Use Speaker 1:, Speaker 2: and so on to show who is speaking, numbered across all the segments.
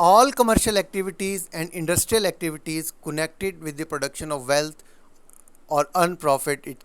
Speaker 1: All commercial activities and industrial activities connected with the production of wealth or earn profit it।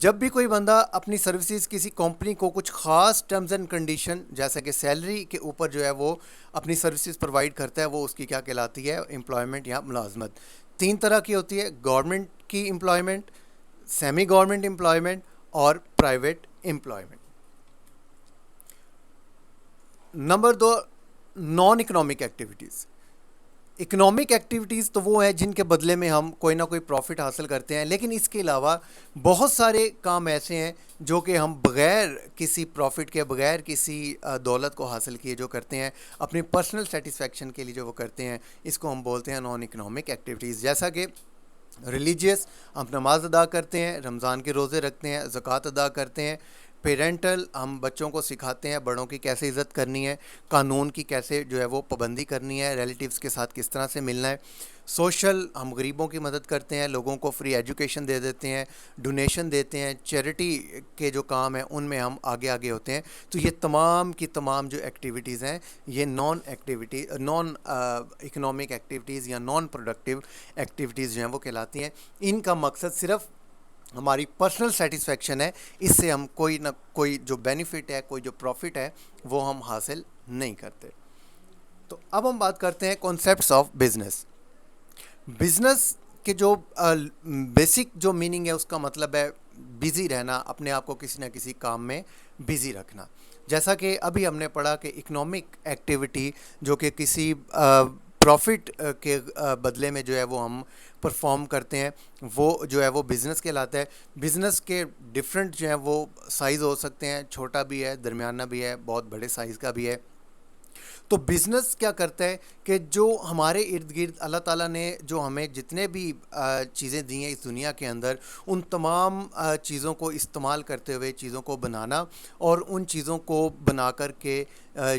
Speaker 1: جب بھی کوئی بندہ اپنی services کسی کمپنی کو کچھ خاص ٹرمز اینڈ کنڈیشن جیسا کہ سیلری کے اوپر جو ہے وہ اپنی سروسز پرووائڈ کرتا ہے، وہ اس کی کیا کہلاتی ہے؟ امپلائمنٹ یا ملازمت۔ تین طرح کی ہوتی ہے: گورنمنٹ کی امپلائمنٹ، سیمی گورنمنٹ امپلائمنٹ اور پرائیویٹ امپلائمنٹ۔ نمبر دو، non economic activities. Economic activities تو وہ ہیں جن کے بدلے میں ہم کوئی نہ کوئی پروفٹ حاصل کرتے ہیں، لیکن اس کے علاوہ بہت سارے کام ایسے ہیں جو کہ ہم بغیر کسی پروفٹ کے، بغیر کسی دولت کو حاصل کیے جو کرتے ہیں، اپنی پرسنل سیٹسفیکشن کے لیے جو وہ کرتے ہیں، اس کو ہم بولتے ہیں نان اکنامک ایکٹیویٹیز۔ جیسا کہ ریلیجیس، ہم نماز ادا کرتے ہیں، رمضان کے روزے رکھتے ہیں، زکوٰۃ ادا کرتے ہیں۔ پیرنٹل، ہم بچوں کو سکھاتے ہیں بڑوں کی کیسے عزت کرنی ہے، قانون کی کیسے جو ہے وہ پابندی کرنی ہے، ریلیٹیوز کے ساتھ کس طرح سے ملنا ہے۔ سوشل، ہم غریبوں کی مدد کرتے ہیں، لوگوں کو فری ایجوکیشن دے دیتے ہیں، ڈونیشن دیتے ہیں، چیریٹی کے جو کام ہیں ان میں ہم آگے آگے ہوتے ہیں۔ تو یہ تمام کی تمام جو ایکٹیویٹیز ہیں، یہ نان اکنامک ایکٹیویٹیز یا نان پروڈکٹیو ایکٹیویٹیز جو ہیں وہ کہلاتی ہیں۔ ان کا مقصد صرف ہماری پرسنل سیٹسفیکشن ہے، اس سے ہم کوئی نہ کوئی جو بینیفٹ ہے، کوئی جو پروفٹ ہے، وہ ہم حاصل نہیں کرتے۔ تو اب ہم بات کرتے ہیں کانسیپٹس آف بزنس۔ بزنس کے جو بیسک جو میننگ ہے، اس کا مطلب ہے بزی رہنا، اپنے آپ کو کسی نہ کسی کام میں بزی رکھنا۔ جیسا کہ ابھی ہم نے پڑھا کہ اکنامک ایکٹیویٹی جو کہ کسی پروفٹ کے بدلے میں جو ہے وہ ہم پرفارم کرتے ہیں، وہ جو ہے وہ بزنس کہلاتا ہے۔ بزنس کے ڈفرینٹ جو ہیں وہ سائز ہو سکتے ہیں، چھوٹا بھی ہے، درمیانہ بھی ہے، بہت بڑے سائز کا بھی ہے۔ تو بزنس کیا کرتا ہے کہ جو ہمارے ارد گرد اللہ تعالیٰ نے جو ہمیں جتنے بھی چیزیں دی ہیں اس دنیا کے اندر، ان تمام چیزوں کو استعمال کرتے ہوئے چیزوں کو بنانا، اور ان چیزوں کو بنا کر کے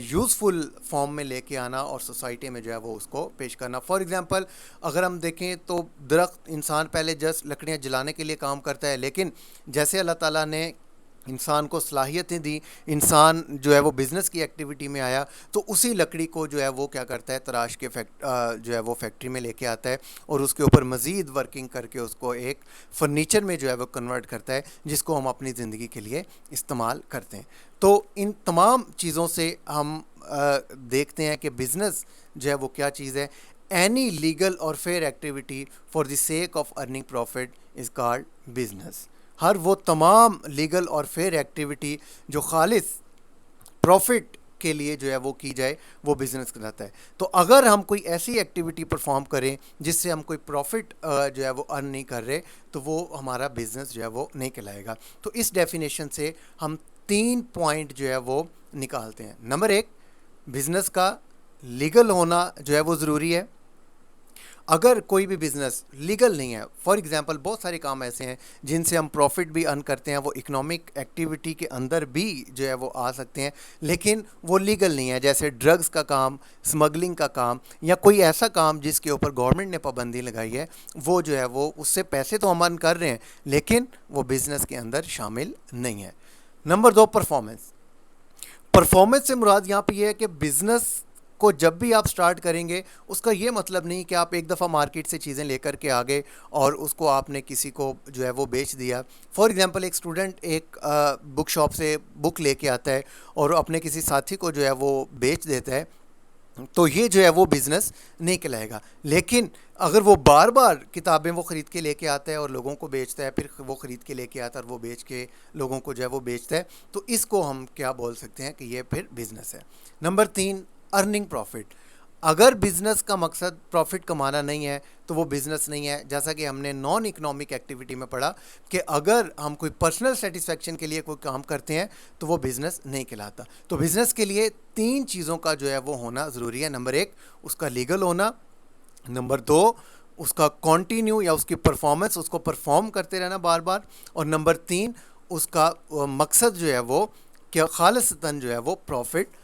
Speaker 1: یوزفل فارم میں لے کے آنا اور سوسائٹی میں جو ہے وہ اس کو پیش کرنا۔ فار ایگزامپل، اگر ہم دیکھیں تو درخت، انسان پہلے جسٹ لکڑیاں جلانے کے لیے کام کرتا ہے، لیکن جیسے اللہ تعالیٰ نے انسان کو صلاحیتیں دی، انسان جو ہے وہ بزنس کی ایکٹیویٹی میں آیا، تو اسی لکڑی کو جو ہے وہ کیا کرتا ہے، تراش کے جو ہے وہ فیکٹری میں لے کے آتا ہے، اور اس کے اوپر مزید ورکنگ کر کے اس کو ایک فرنیچر میں جو ہے وہ کنورٹ کرتا ہے، جس کو ہم اپنی زندگی کے لیے استعمال کرتے ہیں۔ تو ان تمام چیزوں سے ہم دیکھتے ہیں کہ بزنس جو ہے وہ کیا چیز ہے۔ اینی لیگل اور fair activity for the sake of earning profit is called business. ہر وہ تمام لیگل اور فیئر ایکٹیویٹی جو خالص پروفٹ کے لیے جو ہے وہ کی جائے، وہ بزنس کہلاتا ہے۔ تو اگر ہم کوئی ایسی ایکٹیویٹی پرفارم کریں جس سے ہم کوئی پروفٹ جو ہے وہ ارن نہیں کر رہے، تو وہ ہمارا بزنس جو ہے وہ نہیں کہلائے گا۔ تو اس ڈیفینیشن سے ہم 3 پوائنٹ جو ہے وہ نکالتے ہیں۔ نمبر 1، بزنس کا لیگل ہونا جو ہے وہ ضروری ہے۔ اگر کوئی بھی بزنس لیگل نہیں ہے، فار ایگزامپل بہت سارے کام ایسے ہیں جن سے ہم پروفٹ بھی ارن کرتے ہیں، وہ اکنامک ایکٹیویٹی کے اندر بھی جو ہے وہ آ سکتے ہیں، لیکن وہ لیگل نہیں ہے، جیسے ڈرگز کا کام، سمگلنگ کا کام، یا کوئی ایسا کام جس کے اوپر گورنمنٹ نے پابندی لگائی ہے، وہ جو ہے وہ اس سے پیسے تو ہم ارن کر رہے ہیں، لیکن وہ بزنس کے اندر شامل نہیں ہے۔ Number 2، performance. پرفارمنس سے مراد یہاں پہ یہ ہے کہ بزنس کو جب بھی آپ سٹارٹ کریں گے، اس کا یہ مطلب نہیں کہ آپ ایک دفعہ مارکیٹ سے چیزیں لے کر کے آگے اور اس کو آپ نے کسی کو جو ہے وہ بیچ دیا۔ فار ایگزامپل، ایک اسٹوڈنٹ ایک بک شاپ سے بک لے کے آتا ہے اور اپنے کسی ساتھی کو جو ہے وہ بیچ دیتا ہے، تو یہ جو ہے وہ بزنس نہیں کہلائے گا۔ لیکن اگر وہ بار بار کتابیں وہ خرید کے لے کے آتا ہے اور لوگوں کو بیچتا ہے، پھر وہ خرید کے لے کے آتا ہے اور وہ بیچ کے لوگوں کو جو ہے وہ بیچتا ہے، تو اس کو ہم کیا بول سکتے ہیں کہ یہ پھر بزنس ہے۔ Number 3، earning profit. اگر بزنس کا مقصد پروفٹ کمانا نہیں ہے تو وہ بزنس نہیں ہے۔ جیسا کہ ہم نے نان اکنامک ایکٹیویٹی میں پڑھا کہ اگر ہم کوئی پرسنل سیٹسفیکشن کے لیے کوئی کام کرتے ہیں تو وہ بزنس نہیں کہلاتا۔ تو بزنس کے لیے 3 چیزوں کا جو ہے وہ ہونا ضروری ہے۔ نمبر 1، اس کا لیگل ہونا۔ نمبر 2، اس کا کنٹینیو یا اس کی پرفارمنس، اس کو پرفارم کرتے رہنا بار بار۔ اور نمبر 3، اس کا مقصد جو ہے وہ کہ خالصتاً جو ہے وہ پروفٹ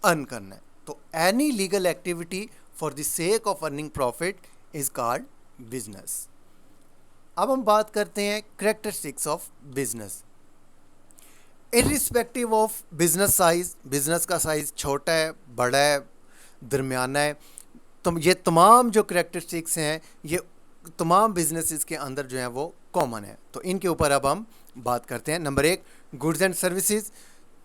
Speaker 1: ارن کرنا ہے۔ تو any legal activity for the sake of earning profit is called business. اب ہم بات کرتے ہیں characteristics of business. Irrespective of business size, business کا سائز چھوٹا ہے، بڑا ہے، درمیانہ ہے، تو یہ تمام جو کریکٹرسٹکس ہیں یہ تمام بزنسز کے اندر جو ہیں وہ کامن ہے. تو ان کے اوپر اب ہم بات کرتے ہیں. Number 1 goods and services.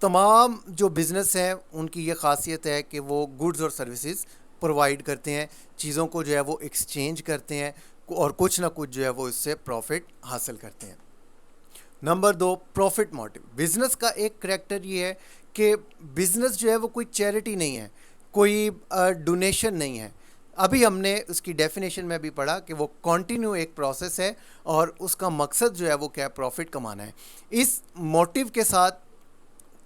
Speaker 1: تمام جو بزنس ہیں ان کی یہ خاصیت ہے کہ وہ گڈز اور سروسز پرووائڈ کرتے ہیں, چیزوں کو جو ہے وہ ایکسچینج کرتے ہیں اور کچھ نہ کچھ جو ہے وہ اس سے پروفٹ حاصل کرتے ہیں. Number 2 profit motive. بزنس کا ایک کریکٹر یہ ہے کہ بزنس جو ہے وہ کوئی چیریٹی نہیں ہے, کوئی ڈونیشن نہیں ہے. ابھی ہم نے اس کی ڈیفینیشن میں بھی پڑھا کہ وہ کنٹینیو ایک پروسیس ہے اور اس کا مقصد جو ہے وہ کیا ہے, پروفٹ کمانا ہے. اس موٹیو کے ساتھ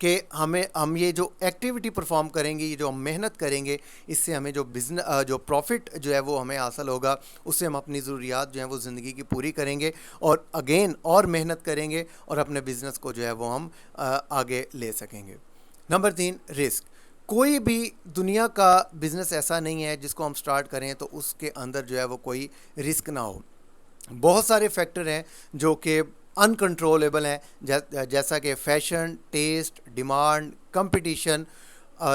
Speaker 1: کہ ہم یہ جو ایکٹیویٹی پرفارم کریں گے, یہ جو ہم محنت کریں گے, اس سے ہمیں جو پروفٹ جو ہے وہ ہمیں حاصل ہوگا, اس سے ہم اپنی ضروریات جو ہیں وہ زندگی کی پوری کریں گے اور اگین اور محنت کریں گے اور اپنے بزنس کو جو ہے وہ ہم آگے لے سکیں گے. Number 3 risk. کوئی بھی دنیا کا بزنس ایسا نہیں ہے جس کو ہم سٹارٹ کریں تو اس کے اندر جو ہے وہ کوئی رسک نہ ہو. بہت سارے فیکٹر ہیں جو کہ انکنٹرولیبل ہیں, جیسا کہ فیشن, ٹیسٹ, ڈیمانڈ, کمپٹیشن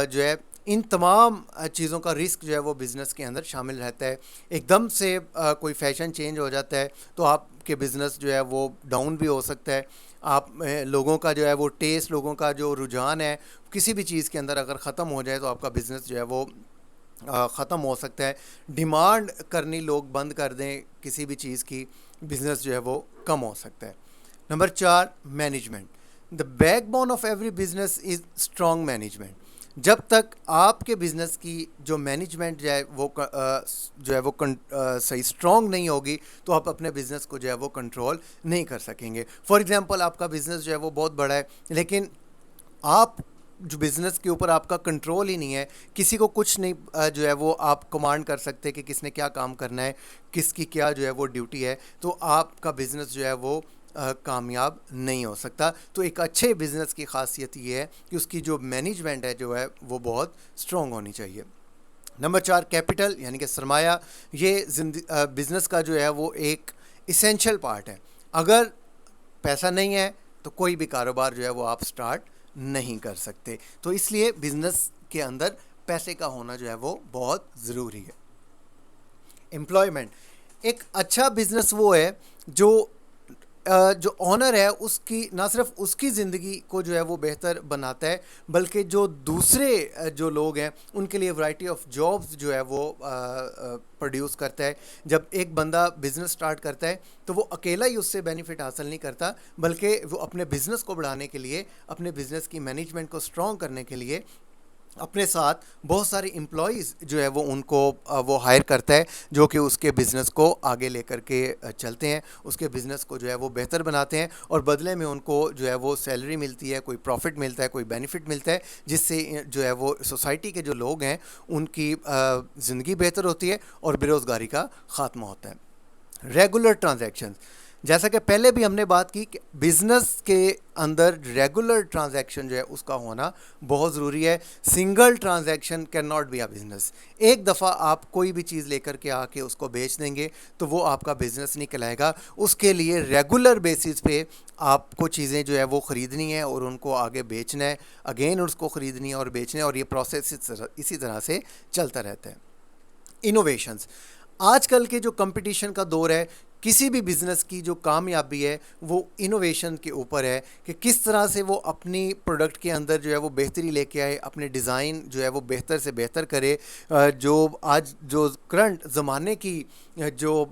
Speaker 1: جو ہے, ان تمام چیزوں کا رسک جو ہے وہ بزنس کے اندر شامل رہتا ہے. ایک دم سے کوئی فیشن چینج ہو جاتا ہے تو آپ کے بزنس جو ہے وہ ڈاؤن بھی ہو سکتا ہے. آپ لوگوں کا جو ہے وہ ٹیسٹ, لوگوں کا جو رجحان ہے کسی بھی چیز کے اندر اگر ختم ہو جائے تو آپ کا بزنس جو ہے وہ ختم ہو سکتا ہے. ڈیمانڈ کرنی لوگ بند کر دیں کسی بھی چیز کی, بزنس جو ہے وہ کم ہو سکتا ہے. Number 4 management. The back bone of every business is strong management. جب تک آپ کے بزنس کی جو مینجمنٹ جو ہے وہ صحیح اسٹرانگ نہیں ہوگی تو آپ اپنے بزنس کو جو ہے وہ کنٹرول نہیں کر سکیں گے. فار ایگزامپل آپ کا بزنس جو ہے وہ بہت بڑا ہے لیکن آپ جو بزنس کے اوپر آپ کا کنٹرول ہی نہیں ہے, کسی کو کچھ نہیں جو ہے وہ آپ کمانڈ کر سکتے کہ کس نے کیا کام کرنا ہے, کس کی کیا جو ہے وہ ڈیوٹی ہے, تو آپ کا بزنس جو ہے وہ کامیاب نہیں ہو سکتا. تو ایک اچھے بزنس کی خاصیت یہ ہے کہ اس کی جو مینجمنٹ ہے جو ہے وہ بہت اسٹرانگ ہونی چاہیے. نمبر 4 کیپٹل یعنی کہ سرمایہ. یہ بزنس کا جو ہے وہ ایک ایسینشل پارٹ ہے. اگر پیسہ نہیں ہے تو کوئی بھی کاروبار جو ہے وہ آپ سٹارٹ نہیں کر سکتے. تو اس لیے بزنس کے اندر پیسے کا ہونا جو ہے وہ بہت ضروری ہے. امپلائمنٹ. ایک اچھا بزنس وہ ہے جو آنر ہے اس کی نہ صرف اس کی زندگی کو جو ہے وہ بہتر بناتا ہے بلکہ جو دوسرے جو لوگ ہیں ان کے لیے ورائٹی آف جابس جو ہے وہ پروڈیوس کرتا ہے. جب ایک بندہ بزنس سٹارٹ کرتا ہے تو وہ اکیلا ہی اس سے بینیفٹ حاصل نہیں کرتا بلکہ وہ اپنے بزنس کو بڑھانے کے لیے, اپنے بزنس کی مینجمنٹ کو اسٹرانگ کرنے کے لیے اپنے ساتھ بہت سارے امپلائیز جو ہے وہ ان کو وہ ہائر کرتا ہے جو کہ اس کے بزنس کو آگے لے کر کے چلتے ہیں, اس کے بزنس کو جو ہے وہ بہتر بناتے ہیں اور بدلے میں ان کو جو ہے وہ سیلری ملتی ہے, کوئی پروفٹ ملتا ہے, کوئی بینیفٹ ملتا ہے, جس سے جو ہے وہ سوسائٹی کے جو لوگ ہیں ان کی زندگی بہتر ہوتی ہے اور بے روزگاری کا خاتمہ ہوتا ہے. Regular transactions. جیسا کہ پہلے بھی ہم نے بات کی کہ بزنس کے اندر ریگولر ٹرانزیکشن جو ہے اس کا ہونا بہت ضروری ہے. Single transaction can not be a business. ایک دفعہ آپ کوئی بھی چیز لے کر کے آ کے اس کو بیچ دیں گے تو وہ آپ کا بزنس نہیں کہلائے گا. اس کے لیے ریگولر بیسس پہ آپ کو چیزیں جو ہے وہ خریدنی ہے اور ان کو آگے بیچنا ہے, اگین اس کو خریدنی ہے اور بیچنا ہے, اور یہ پروسیس اسی طرح سے چلتا رہتا ہے. انوویشنز. آج کل کے جو کمپٹیشن کا دور ہے, کسی بھی بزنس کی جو کامیابی ہے وہ انوویشن کے اوپر ہے کہ کس طرح سے وہ اپنی پروڈکٹ کے اندر جو ہے وہ بہتری لے کے آئے, اپنے ڈیزائن جو ہے وہ بہتر سے بہتر کرے, جو آج جو کرنٹ زمانے کی جو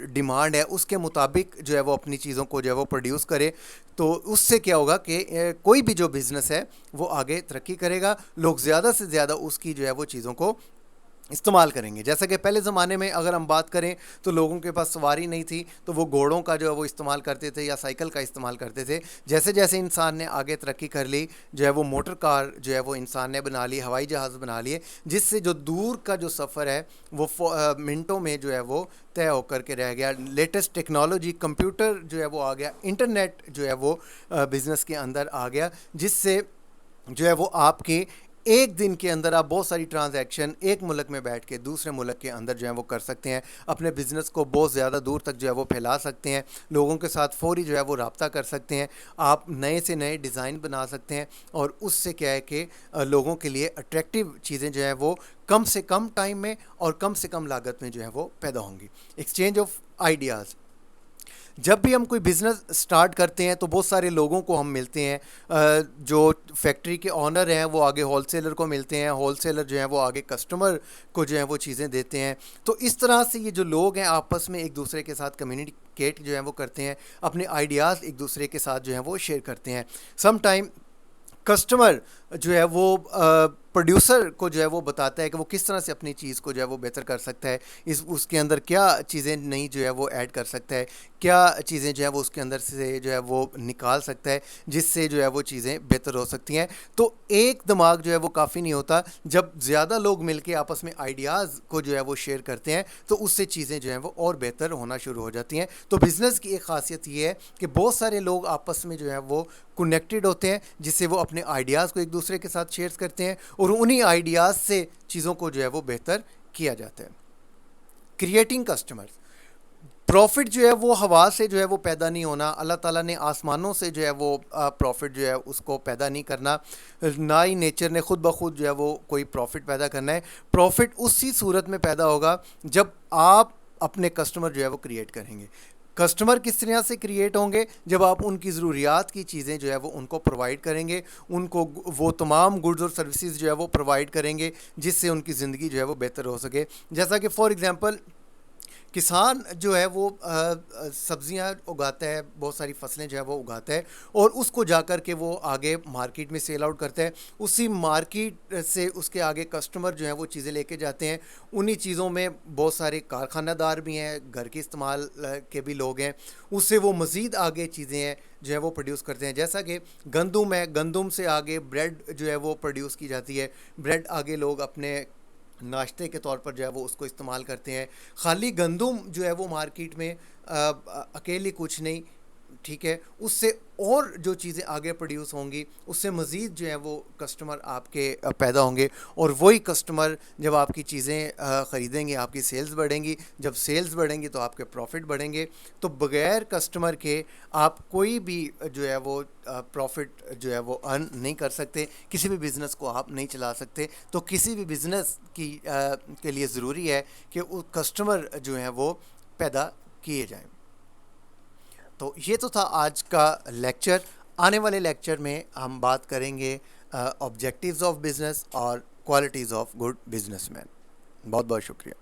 Speaker 1: ڈیمانڈ ہے اس کے مطابق جو ہے وہ اپنی چیزوں کو جو ہے وہ پروڈیوس کرے. تو اس سے کیا ہوگا کہ کوئی بھی جو بزنس ہے وہ آگے ترقی کرے گا, لوگ زیادہ سے زیادہ اس کی جو ہے وہ چیزوں کو استعمال کریں گے. جیسا کہ پہلے زمانے میں اگر ہم بات کریں تو لوگوں کے پاس سواری نہیں تھی تو وہ گھوڑوں کا جو ہے وہ استعمال کرتے تھے یا سائیکل کا استعمال کرتے تھے. جیسے جیسے انسان نے آگے ترقی کر لی جو ہے وہ موٹر کار جو ہے وہ انسان نے بنا لی, ہوائی جہاز بنا لیے, جس سے جو دور کا جو سفر ہے وہ منٹوں میں جو ہے وہ طے ہو کر کے رہ گیا. لیٹسٹ ٹیکنالوجی کمپیوٹر جو ہے وہ آ گیا, انٹرنیٹ جو ہے وہ بزنس کے اندر آ گیا, جس سے جو ہے وہ آپ کے ایک دن کے اندر آپ بہت ساری ٹرانزیکشن ایک ملک میں بیٹھ کے دوسرے ملک کے اندر جو ہے وہ کر سکتے ہیں، اپنے بزنس کو بہت زیادہ دور تک جو ہے وہ پھیلا سکتے ہیں، لوگوں کے ساتھ فوری جو ہے وہ رابطہ کر سکتے ہیں، آپ نئے سے نئے ڈیزائن بنا سکتے ہیں، اور اس سے کیا ہے کہ لوگوں کے لیے اٹریکٹیو چیزیں جو ہیں وہ کم سے کم ٹائم میں اور کم سے کم لاگت میں جو ہے وہ پیدا ہوں گی۔ ایکسچینج آف آئیڈیاز، جب بھی ہم کوئی بزنس سٹارٹ کرتے ہیں تو بہت سارے لوگوں کو ہم ملتے ہیں، جو فیکٹری کے آنر ہیں وہ آگے ہول سیلر کو ملتے ہیں، ہول سیلر جو ہیں وہ آگے کسٹمر کو جو ہے وہ چیزیں دیتے ہیں۔ تو اس طرح سے یہ جو لوگ ہیں آپس میں ایک دوسرے کے ساتھ کمیونیکیٹ جو ہے وہ کرتے ہیں، اپنے آئیڈیاز ایک دوسرے کے ساتھ جو ہیں وہ شیئر کرتے ہیں۔ سم ٹائم کسٹمر جو ہے وہ پروڈیوسر کو جو ہے وہ بتاتا ہے کہ وہ کس طرح سے اپنی چیز کو جو ہے وہ بہتر کر سکتا ہے، اس کے اندر کیا چیزیں نئی جو ہے وہ ایڈ کر سکتا ہے، کیا چیزیں جو ہے وہ اس کے اندر سے جو ہے وہ نکال سکتا ہے جس سے جو ہے وہ چیزیں بہتر ہو سکتی ہیں۔ تو ایک دماغ جو ہے وہ کافی نہیں ہوتا، جب زیادہ لوگ مل کے آپس میں آئیڈیاز کو جو ہے وہ شیئر کرتے ہیں تو اس سے چیزیں جو ہیں وہ اور بہتر ہونا شروع ہو جاتی ہیں۔ تو بزنس کی ایک خاصیت یہ ہے کہ بہت سارے لوگ آپس میں جو ہے وہ کنیکٹڈ ہوتے ہیں، جس سے وہ اپنے آئیڈیاز کو ایک دوسرے کے ساتھ شیئر کرتے ہیں، اور انہی آئیڈیاز سے چیزوں کو جو ہے وہ بہتر کیا جاتا ہے۔ کریٹنگ کسٹمرز، پروفٹ جو ہے وہ ہوا سے جو ہے وہ پیدا نہیں ہونا، اللہ تعالیٰ نے آسمانوں سے جو ہے وہ پروفٹ جو ہے اس کو پیدا نہیں کرنا، نہ ہی نیچر نے خود بخود جو ہے وہ کوئی پروفٹ پیدا کرنا ہے۔ پروفٹ اسی صورت میں پیدا ہوگا جب آپ اپنے کسٹمر جو ہے وہ کریٹ کریں گے۔ کسٹمر کس طرح سے کریٹ ہوں گے؟ جب آپ ان کی ضروریات کی چیزیں جو ہے وہ ان کو پرووائڈ کریں گے، ان کو وہ تمام گڈز اور سروسز جو ہے وہ پرووائڈ کریں گے جس سے ان کی زندگی جو ہے وہ بہتر ہو سکے۔ جیسا کہ فار ایگزامپل کسان جو ہے وہ سبزیاں اگاتا ہے، بہت ساری فصلیں جو ہے وہ اگاتا ہے، اور اس کو جا کر کے وہ آگے مارکیٹ میں سیل آؤٹ کرتا ہے، اسی مارکیٹ سے اس کے آگے کسٹمر جو ہیں وہ چیزیں لے کے جاتے ہیں۔ انہی چیزوں میں بہت سارے کارخانہ دار بھی ہیں، گھر کے استعمال کے بھی لوگ ہیں، اس سے وہ مزید آگے چیزیں ہیں جو ہے وہ پروڈیوس کرتے ہیں۔ جیسا کہ گندم ہے، گندم سے آگے بریڈ جو ہے وہ پروڈیوس کی جاتی ہے، بریڈ آگے لوگ اپنے ناشتے کے طور پر جو ہے وہ اس کو استعمال کرتے ہیں۔ خالی گندم جو ہے وہ مارکیٹ میں اکیلی کچھ نہیں، ٹھیک ہے، اس سے اور جو چیزیں آگے پروڈیوس ہوں گی اس سے مزید جو ہے وہ کسٹمر آپ کے پیدا ہوں گے، اور وہی کسٹمر جب آپ کی چیزیں خریدیں گے آپ کی سیلز بڑھیں گی، جب سیلز بڑھیں گی تو آپ کے پروفٹ بڑھیں گے۔ تو بغیر کسٹمر کے آپ کوئی بھی جو ہے وہ پروفٹ جو ہے وہ ارن نہیں کر سکتے، کسی بھی بزنس کو آپ نہیں چلا سکتے۔ تو کسی بھی بزنس کے لیے ضروری ہے کہ وہ کسٹمر جو ہیں وہ پیدا کیے جائیں۔ تو یہ تو تھا آج کا لیکچر۔ آنے والے لیکچر میں ہم بات کریں گے آبجیکٹیوز آف بزنس اور qualities of good business man. بہت بہت شکریہ۔